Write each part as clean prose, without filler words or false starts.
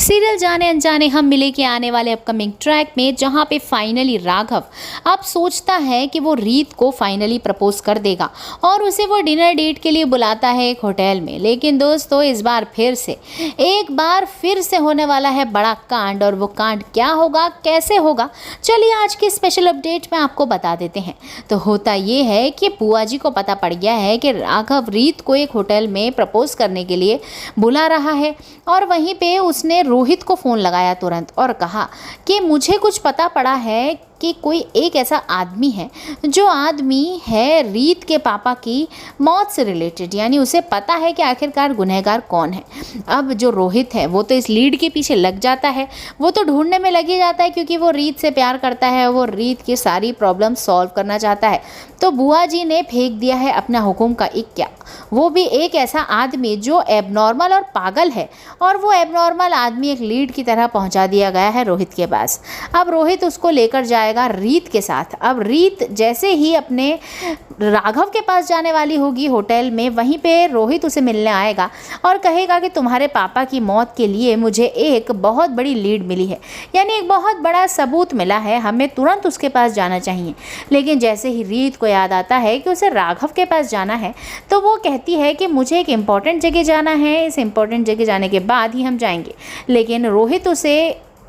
Serial जाने अनजाने हम मिले के आने वाले अपकमिंग ट्रैक में जहां पे फाइनली राघव अब सोचता है कि वो रीत को फाइनली प्रपोज कर देगा और उसे वो डिनर डेट के लिए बुलाता है एक होटल में। लेकिन दोस्तों इस बार फिर से होने वाला है बड़ा कांड, और वो कांड क्या होगा, कैसे होगा, चलिए आज की स्पेशल अपडेट में आपको बता देते हैं। तो होता ये है कि बुआ जी को पता पड़ गया है कि राघव रीत को एक होटल में प्रपोज करने के लिए बुला रहा है, और वहीं पे उसने रोहित को फ़ोन लगाया तुरंत और कहा कि मुझे कुछ पता पड़ा है कि कोई एक ऐसा आदमी है जो आदमी है रीत के पापा की मौत से रिलेटेड, यानी उसे पता है कि आखिरकार गुनहगार कौन है। अब जो रोहित है वो तो इस लीड के पीछे लग जाता है, वो तो ढूंढने में लग ही जाता है क्योंकि वो रीत से प्यार करता है, वो रीत की सारी प्रॉब्लम सॉल्व करना चाहता है। तो बुआ जी ने फेंक दिया है अपना हुक्म का इक्का, वो भी एक ऐसा आदमी जो एबनॉर्मल और पागल है, और वो एबनॉर्मल आदमी एक लीड की तरह पहुंचा दिया गया है रोहित के पास। अब रोहित उसको लेकर जाएगा रीत के साथ। अब रीत जैसे ही अपने राघव के पास जाने वाली होगी होटल में, वहीं पे रोहित उसे मिलने आएगा और कहेगा कि तुम्हारे पापा की मौत के लिए मुझे एक बहुत बड़ी लीड मिली है, यानी एक बहुत बड़ा सबूत मिला है, हमें तुरंत उसके पास जाना चाहिए। लेकिन जैसे ही रीत को याद आता है कि उसे राघव के पास जाना है, तो वो कहती है कि मुझे एक इम्पॉर्टेंट जगह जाना है, इस इम्पॉर्टेंट जगह जाने के बाद ही हम जाएंगे। लेकिन रोहित उसे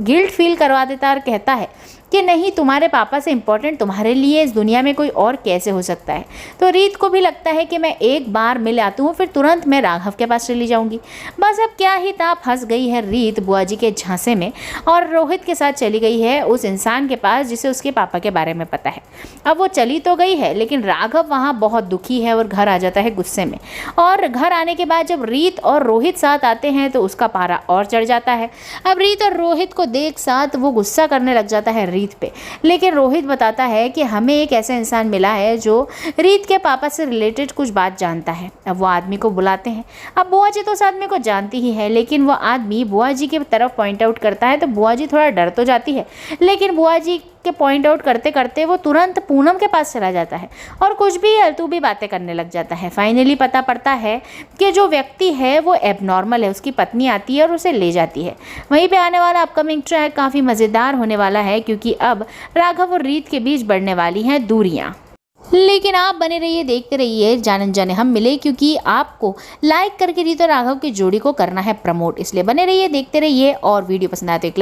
गिल्ट फील करवा देता है और कहता है कि नहीं, तुम्हारे पापा से इम्पोर्टेंट तुम्हारे लिए इस दुनिया में कोई और कैसे हो सकता है। तो रीत को भी लगता है कि मैं एक बार मिल आती हूँ, फिर तुरंत मैं राघव के पास चली जाऊँगी। बस अब क्या ही था, फंस गई है रीत बुआ जी के झांसे में और रोहित के साथ चली गई है उस इंसान के पास जिसे उसके पापा के बारे में पता है। अब वो चली तो गई है, लेकिन राघव वहाँ बहुत दुखी है और घर आ जाता है गुस्से में। और घर आने के बाद जब रीत और रोहित साथ आते हैं तो उसका पारा और चढ़ जाता है। अब रीत और रोहित को देख साथ वो गुस्सा करने लग जाता है रीत पे। लेकिन रोहित बताता है कि हमें एक ऐसा इंसान मिला है जो रीत के पापा से रिलेटेड कुछ बात जानता है। अब वो आदमी को बुलाते हैं। अब बुआ जी तो उस आदमी को जानती ही है, लेकिन वो आदमी बुआ जी की तरफ पॉइंट आउट करता है तो बुआ जी थोड़ा डर तो जाती है, लेकिन बुआ जी के पॉइंट आउट करते करते वो तुरंत पूनम के पास चला जाता है और कुछ भी अल्तू भी बातें करने लग जाता है। फाइनली पता पड़ता है कि जो व्यक्ति है वो एबनॉर्मल है, उसकी पत्नी आती है और उसे ले जाती है। वहीं पे आने वाला अपकमिंग ट्रैक काफ़ी मज़ेदार होने वाला है क्योंकि अब राघव और रीत के बीच बढ़ने वाली हैं दूरियाँ। लेकिन आप बने रहिए, देखते रहिए जाने जाने हम मिले, क्योंकि आपको लाइक करके रीत और राघव की जोड़ी को करना है प्रमोट, इसलिए बने रहिए, देखते रहिए। और वीडियो पसंद आए तो एक